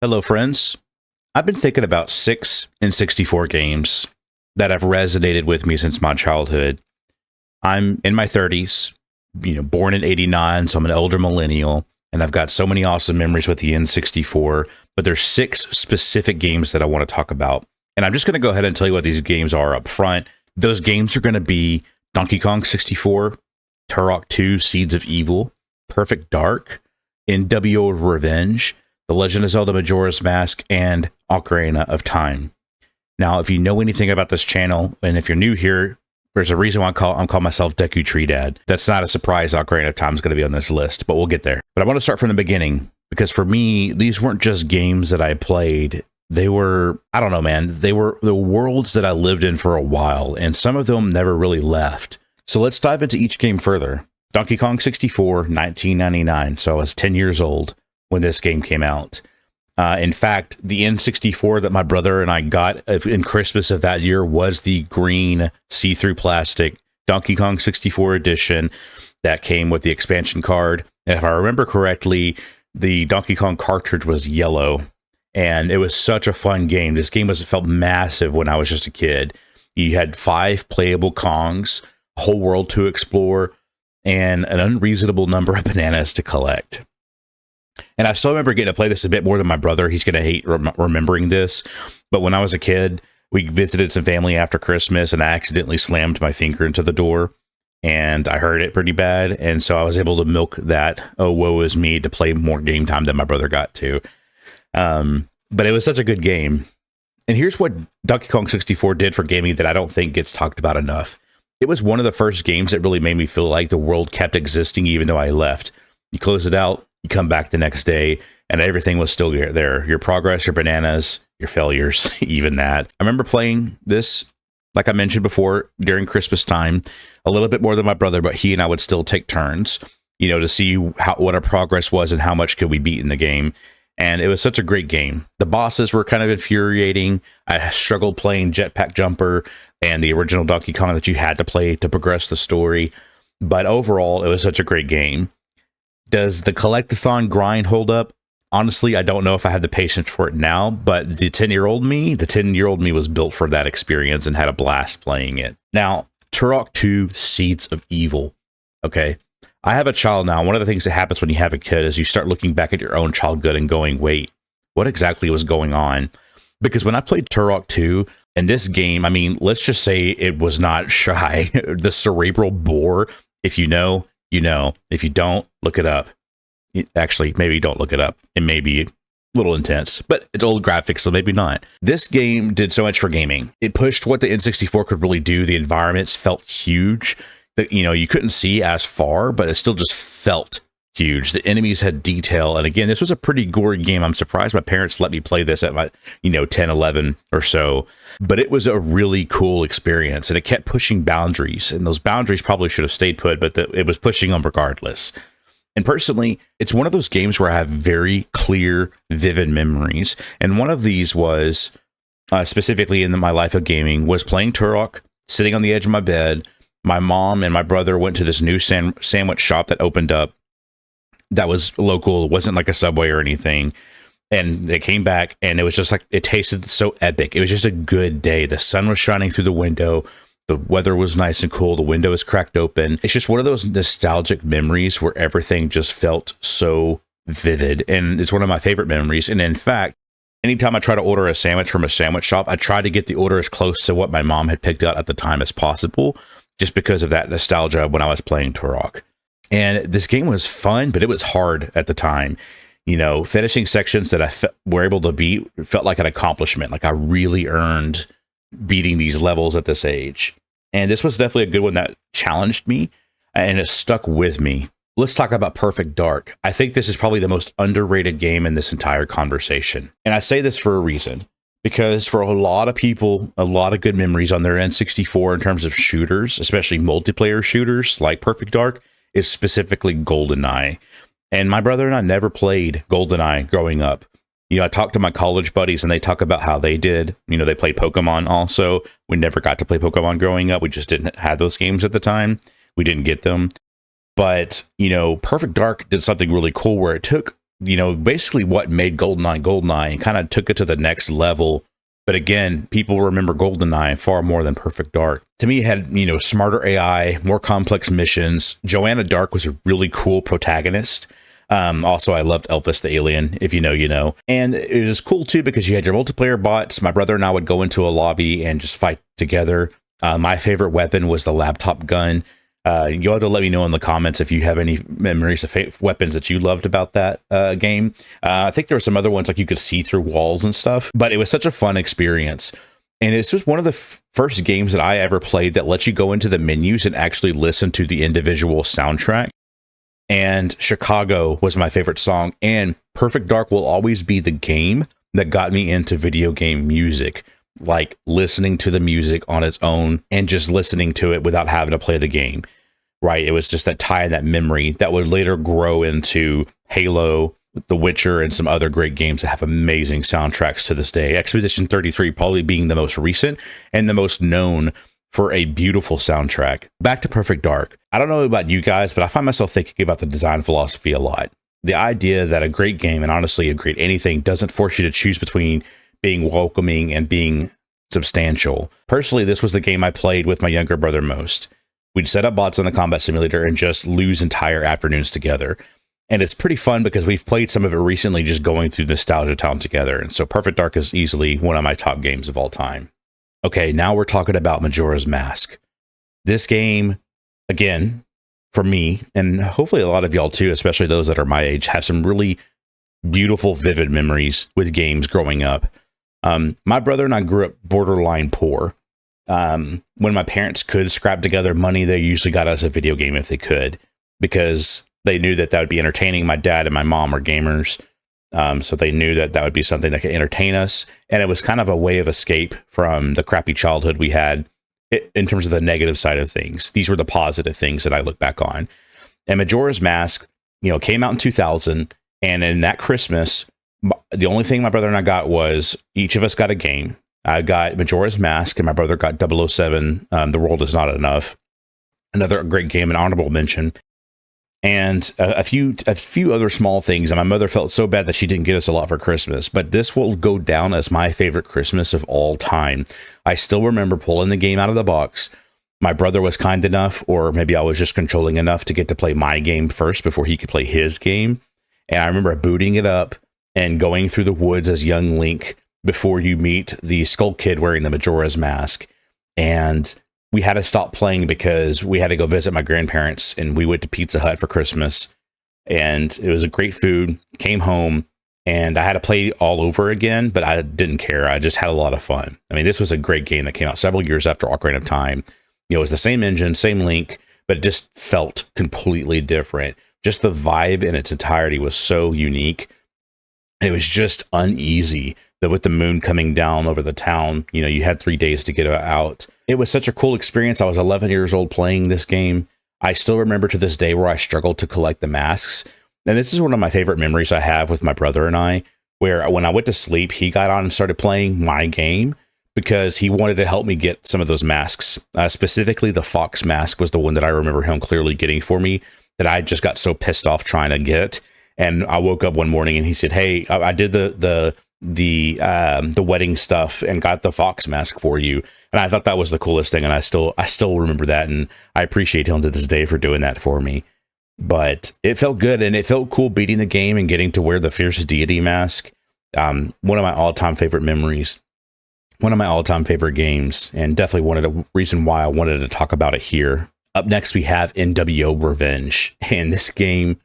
Hello, friends. I've been thinking about 6 N64 games that have resonated with me since my childhood. I'm in my 30s, born in '89, so I'm an older millennial, and I've got so many awesome memories with the N64, but there's 6 specific games that I want to talk about. And I'm just going to go ahead and tell you what these games are up front. Those games are going to be Donkey Kong 64, Turok 2, Seeds of Evil, Perfect Dark, NWO Revenge, The Legend of Zelda Majora's Mask, and Ocarina of Time. Now, if you know anything about this channel, and if you're new here, there's a reason why I'm calling myself Deku Tree Dad. That's not a surprise. Ocarina of Time is going to be on this list, but we'll get there. But I want to start from the beginning, because for me, these weren't just games that I played. They were, I don't know, man, they were the worlds that I lived in for a while, and some of them never really left. So let's dive into each game further. Donkey Kong 64, 1999. So I was 10 years old when this game came out. In fact, the N64 that my brother and I got in Christmas of that year was the green see-through plastic Donkey Kong 64 edition that came with the expansion card. And if I remember correctly, the Donkey Kong cartridge was yellow, and it was such a fun game. This game felt massive when I was just a kid. You had 5 playable Kongs, a whole world to explore, and an unreasonable number of bananas to collect. And I still remember getting to play this a bit more than my brother. He's going to hate remembering this. But when I was a kid, we visited some family after Christmas, and I accidentally slammed my finger into the door, and I hurt it pretty bad. And so I was able to milk that, oh, woe is me, to play more game time than my brother got to. But it was such a good game. And here's what Donkey Kong 64 did for gaming that I don't think gets talked about enough. It was one of the first games that really made me feel like the world kept existing even though I left. You close it out, you come back the next day, and everything was still there. Your progress, your bananas, your failures, even that. I remember playing this, like I mentioned before, during Christmas time, a little bit more than my brother, but he and I would still take turns, to see what our progress was and how much could we beat in the game. And it was such a great game. The bosses were kind of infuriating. I struggled playing Jetpack Jumper and the original Donkey Kong that you had to play to progress the story. But overall, it was such a great game. Does the collectathon grind hold up? Honestly, I don't know if I have the patience for it now, but the 10-year-old me was built for that experience and had a blast playing it. Now, Turok 2, Seeds of Evil. Okay. I have a child now. One of the things that happens when you have a kid is you start looking back at your own childhood and going, wait, what exactly was going on? Because when I played Turok 2, in this game, I mean, let's just say it was not shy. The cerebral bore, if you know, you know. If you don't, look it up. Actually, maybe don't look it up. It may be a little intense, but it's old graphics, so maybe not. This game did so much for gaming. It pushed what the N64 could really do. The environments felt huge. You couldn't see as far, but it still just felt huge. The enemies had detail. And again, this was a pretty gory game. I'm surprised my parents let me play this at my, 10, 11 or so. But it was a really cool experience, and it kept pushing boundaries. And those boundaries probably should have stayed put, but it was pushing them regardless. And personally, it's one of those games where I have very clear, vivid memories. And one of these was, specifically in my life of gaming, was playing Turok, sitting on the edge of my bed. My mom and my brother went to this new sandwich shop that opened up that was local. It wasn't like a Subway or anything. And they came back, and it was just like, it tasted so epic. It was just a good day. The sun was shining through the window. The weather was nice and cool. The window was cracked open. It's just one of those nostalgic memories where everything just felt so vivid. And it's one of my favorite memories. And in fact, anytime I try to order a sandwich from a sandwich shop, I try to get the order as close to what my mom had picked out at the time as possible, just because of that nostalgia when I was playing Turok. And this game was fun, but it was hard at the time. Finishing sections that I were able to beat felt like an accomplishment. Like I really earned beating these levels at this age. And this was definitely a good one that challenged me, and it stuck with me. Let's talk about Perfect Dark. I think this is probably the most underrated game in this entire conversation. And I say this for a reason. Because for a lot of people, a lot of good memories on their N64 in terms of shooters, especially multiplayer shooters like Perfect Dark, is specifically GoldenEye. And my brother and I never played GoldenEye growing up. I talked to my college buddies, and they talk about how they did. They played Pokemon also. We never got to play Pokemon growing up. We just didn't have those games at the time. We didn't get them. But, Perfect Dark did something really cool where it took basically what made GoldenEye and kind of took it to the next level. But again, people remember GoldenEye far more than Perfect Dark. To me, it had, smarter AI, more complex missions. Joanna Dark was a really cool protagonist. Also, I loved Elvis the Alien, if you know, you know. And it was cool, too, because you had your multiplayer bots. My brother and I would go into a lobby and just fight together. My favorite weapon was the laptop gun. You'll have to let me know in the comments if you have any memories of weapons that you loved about that game. I think there were some other ones like you could see through walls and stuff, but it was such a fun experience. And it's just one of the first games that I ever played that lets you go into the menus and actually listen to the individual soundtrack. And Chicago was my favorite song, and Perfect Dark will always be the game that got me into video game music. Like listening to the music on its own and just listening to it without having to play the game, right? It was just that tie and that memory that would later grow into Halo, The Witcher, and some other great games that have amazing soundtracks to this day. Expedition 33 probably being the most recent and the most known for a beautiful soundtrack. Back to Perfect Dark. I don't know about you guys, but I find myself thinking about the design philosophy a lot. The idea that a great game, and honestly a great anything, doesn't force you to choose between being welcoming and being substantial. Personally, this was the game I played with my younger brother most. We'd set up bots on the combat simulator and just lose entire afternoons together. And it's pretty fun because we've played some of it recently just going through Nostalgia Town together. And so Perfect Dark is easily one of my top games of all time. Okay, now we're talking about Majora's Mask. This game, again, for me, and hopefully a lot of y'all too, especially those that are my age, have some really beautiful, vivid memories with games growing up. My brother and I grew up borderline poor. When my parents could scrap together money, they usually got us a video game if they could, because they knew that would be entertaining. My dad and my mom are gamers, so they knew that would be something that could entertain us. And it was kind of a way of escape from the crappy childhood we had in terms of the negative side of things. These were the positive things that I look back on. And Majora's Mask, came out in 2000. And in that Christmas, the only thing my brother and I got was each of us got a game. I got Majora's Mask and my brother got 007, The World Is Not Enough. Another great game, an honorable mention. And a few other small things. And my mother felt so bad that she didn't get us a lot for Christmas. But this will go down as my favorite Christmas of all time. I still remember pulling the game out of the box. My brother was kind enough, or maybe I was just controlling enough to get to play my game first before he could play his game. And I remember booting it up and going through the woods as young Link before you meet the Skull Kid wearing the Majora's Mask. And we had to stop playing because we had to go visit my grandparents, and we went to Pizza Hut for Christmas. And it was a great food. Came home, and I had to play all over again, but I didn't care. I just had a lot of fun. I mean, this was a great game that came out several years after Ocarina of Time. It was the same engine, same Link, but it just felt completely different. Just the vibe in its entirety was so unique. It was just uneasy that with the moon coming down over the town, you had 3 days to get out. It was such a cool experience. I was 11 years old playing this game. I still remember to this day where I struggled to collect the masks. And this is one of my favorite memories I have with my brother and I, where when I went to sleep, he got on and started playing my game because he wanted to help me get some of those masks. Specifically, the Fox mask was the one that I remember him clearly getting for me that I just got so pissed off trying to get. And I woke up one morning and he said, "Hey, I did the wedding stuff and got the Fox mask for you." And I thought that was the coolest thing. And I still remember that. And I appreciate him to this day for doing that for me. But it felt good, and it felt cool beating the game and getting to wear the Fierce Deity mask. One of my all-time favorite memories. One of my all-time favorite games, and definitely one of the reason why I wanted to talk about it here. Up next, we have NWO Revenge. And this game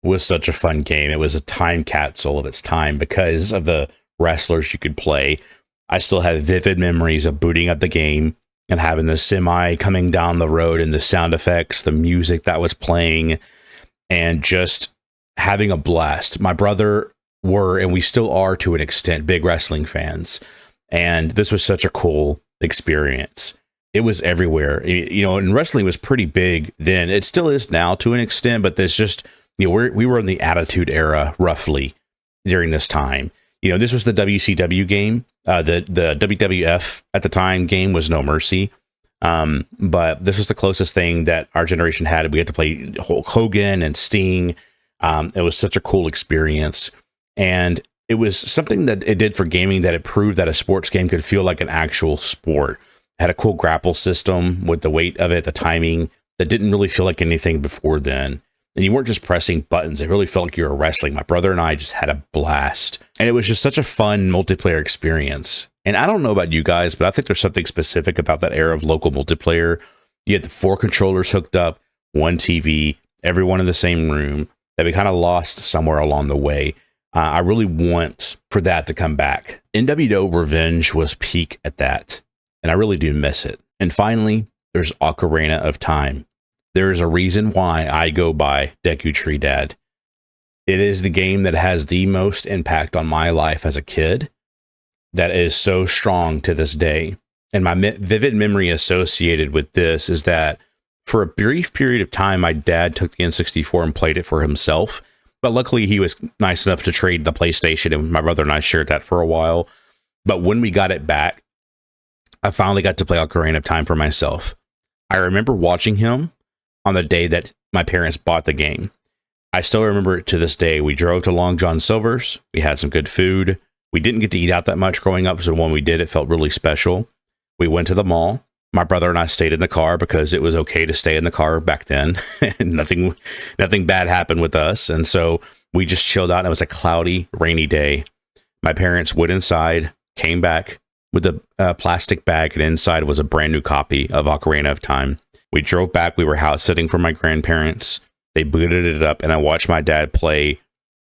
was such a fun game. It was a time capsule of its time because of the wrestlers you could play. I still have vivid memories of booting up the game and having the semi coming down the road and the sound effects, the music that was playing, and just having a blast. My brother were, and we still are to an extent, big wrestling fans. And this was such a cool experience. It was everywhere, and wrestling was pretty big then. It still is now to an extent, but there's just, we were in the Attitude Era roughly during this time. This was the WCW game. The WWF at the time game was No Mercy. But this was the closest thing that our generation had. We had to play Hulk Hogan and Sting. It was such a cool experience. And it was something that it did for gaming, that it proved that a sports game could feel like an actual sport. It had a cool grapple system with the weight of it, the timing, that didn't really feel like anything before then. And you weren't just pressing buttons. It really felt like you were wrestling. My brother and I just had a blast. And it was just such a fun multiplayer experience. And I don't know about you guys, but I think there's something specific about that era of local multiplayer. You had the 4 controllers hooked up, 1 TV, everyone in the same room, that we kind of lost somewhere along the way. I really want for that to come back. NWO Revenge was peak at that, and I really do miss it. And finally, there's Ocarina of Time. There is a reason why I go by Deku Tree Dad. It is the game that has the most impact on my life as a kid, that is so strong to this day. And my vivid memory associated with this is that for a brief period of time, my dad took the N64 and played it for himself. But luckily, he was nice enough to trade the PlayStation, and my brother and I shared that for a while. But when we got it back, I finally got to play Ocarina of Time for myself. I remember watching him on the day that my parents bought the game. I still remember it to this day. We drove to Long John Silver's. We had some good food. We didn't get to eat out that much growing up, so when we did, it felt really special. We went to the mall. My brother and I stayed in the car because it was okay to stay in the car back then. Nothing bad happened with us. And so we just chilled out. It was a cloudy, rainy day. My parents went inside, came back with a plastic bag, and inside was a brand new copy of Ocarina of Time. We drove back. We were house sitting for my grandparents. They booted it up, and I watched my dad play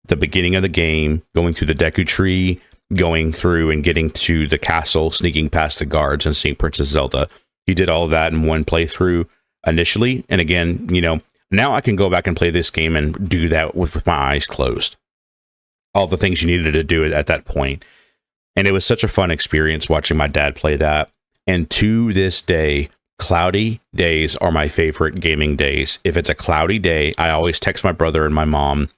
the beginning of the game, going through the Deku Tree, going through and getting to the castle, sneaking past the guards, and seeing Princess Zelda. He did all of that in one playthrough initially. And again, now I can go back and play this game and do that with my eyes closed. All the things you needed to do at that point. And it was such a fun experience watching my dad play that. And to this day, cloudy days are my favorite gaming days. If it's a cloudy day, I always text my brother and my mom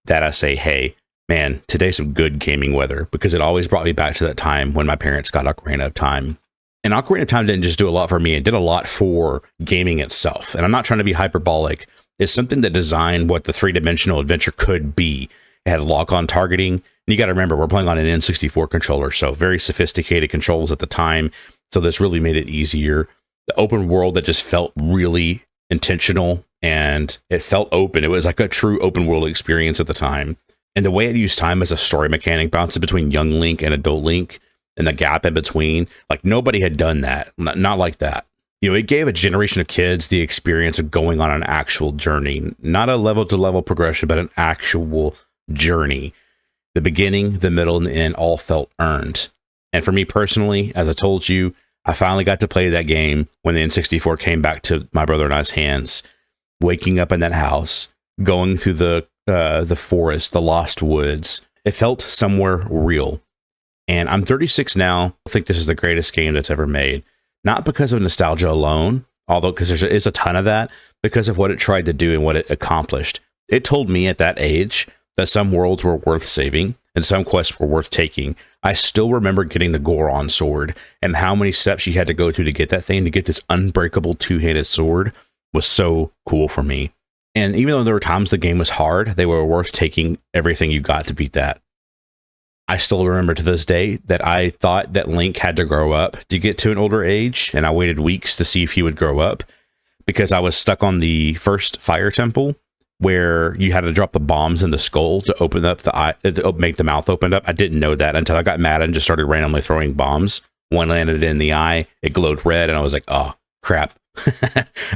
that I say, hey, man, today's some good gaming weather, because it always brought me back to that time when my parents got Ocarina of Time. And Ocarina of Time didn't just do a lot for me, it did a lot for gaming itself. And I'm not trying to be hyperbolic. It's something that designed what the three-dimensional adventure could be. It had lock-on targeting. And you got to remember, we're playing on an N64 controller, so very sophisticated controls at the time. So this really made it easier. The open world that just felt really intentional, and it felt open. It was like a true open world experience at the time. And the way it used time as a story mechanic, bouncing between young Link and adult Link, and the gap in between, like nobody had done that. Not like that. It gave a generation of kids the experience of going on an actual journey, not a level to level progression, but an actual journey. The beginning, the middle, and the end all felt earned. And for me personally, as I told you, I finally got to play that game when the N64 came back to my brother and I's hands, waking up in that house, going through the forest, the lost woods. It felt somewhere real. And I'm 36 now. I think this is the greatest game that's ever made. Not because of nostalgia alone, although because there is a ton of that, because of what it tried to do and what it accomplished. It told me at that age that some worlds were worth saving and some quests were worth taking. I still remember getting the Goron sword, and how many steps you had to go through to get that thing, to get this unbreakable two-handed sword, was so cool for me. And even though there were times the game was hard, they were worth taking everything you got to beat that. I still remember to this day that I thought that Link had to grow up to get to an older age, and I waited weeks to see if he would grow up, because I was stuck on the first fire temple where you had to drop the bombs in the skull to open up the eye, to make the mouth open up. I didn't know that until I got mad and just started randomly throwing bombs. One landed in the eye, it glowed red, and I was like, oh, crap.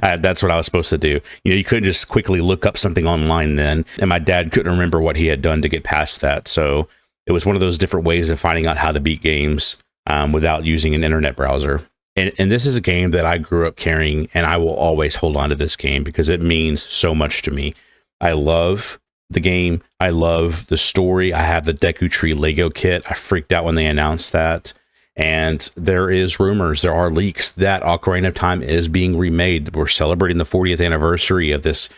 That's what I was supposed to do. You couldn't just quickly look up something online then, and my dad couldn't remember what he had done to get past that, so it was one of those different ways of finding out how to beat games without using an internet browser. And this is a game that I grew up carrying, and I will always hold on to this game because it means so much to me. I love the game. I love the story. I have the Deku Tree Lego kit. I freaked out when they announced that. And there is rumors, there are leaks that Ocarina of Time is being remade. We're celebrating the 40th anniversary of this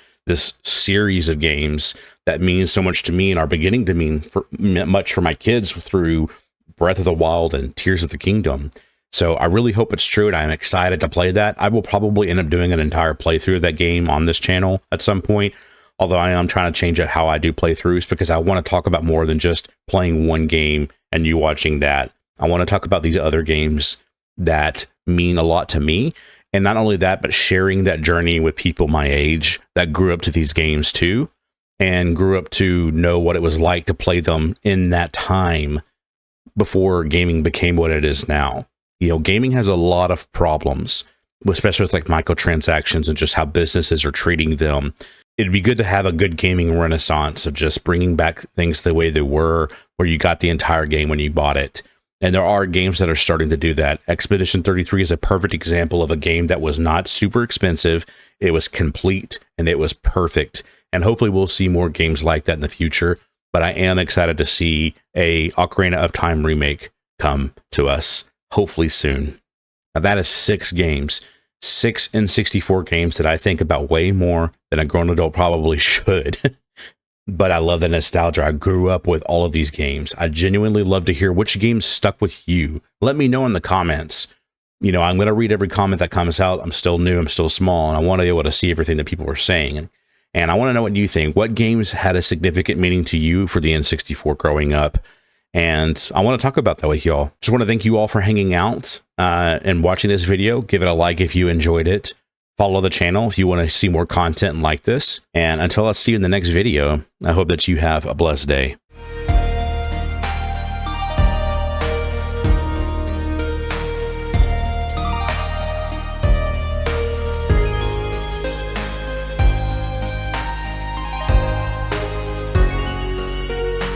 series of games that means so much to me and are beginning to mean much for my kids through Breath of the Wild and Tears of the Kingdom. So I really hope it's true, and I'm excited to play that. I will probably end up doing an entire playthrough of that game on this channel at some point. Although I am trying to change up how I do playthroughs because I want to talk about more than just playing one game and you watching that. I want to talk about these other games that mean a lot to me. And not only that, but sharing that journey with people my age that grew up to these games too, and grew up to know what it was like to play them in that time before gaming became what it is now. You know, gaming has a lot of problems, especially with like microtransactions and just how businesses are treating them. It'd be good to have a good gaming renaissance of just bringing back things the way they were, where you got the entire game when you bought it. And there are games that are starting to do that. Expedition 33 is a perfect example of a game that was not super expensive. It was complete and it was perfect. And hopefully we'll see more games like that in the future. But I am excited to see a Ocarina of Time remake come to us, hopefully soon. Now that is 6 games. 6 N64 games that I think about way more than a grown adult probably should. But I love the nostalgia. I grew up with all of these games. I genuinely love to hear which games stuck with you. Let me know in the comments. You know, I'm going to read every comment that comes out. I'm still new, I'm still small, and I want to be able to see everything that people are saying. And I want to know what you think. What games had a significant meaning to you for the N64 growing up? And I want to talk about that with y'all. Just want to thank you all for hanging out and watching this video. Give it a like if you enjoyed it. Follow the channel if you want to see more content like this. And until I see you in the next video, I hope that you have a blessed day.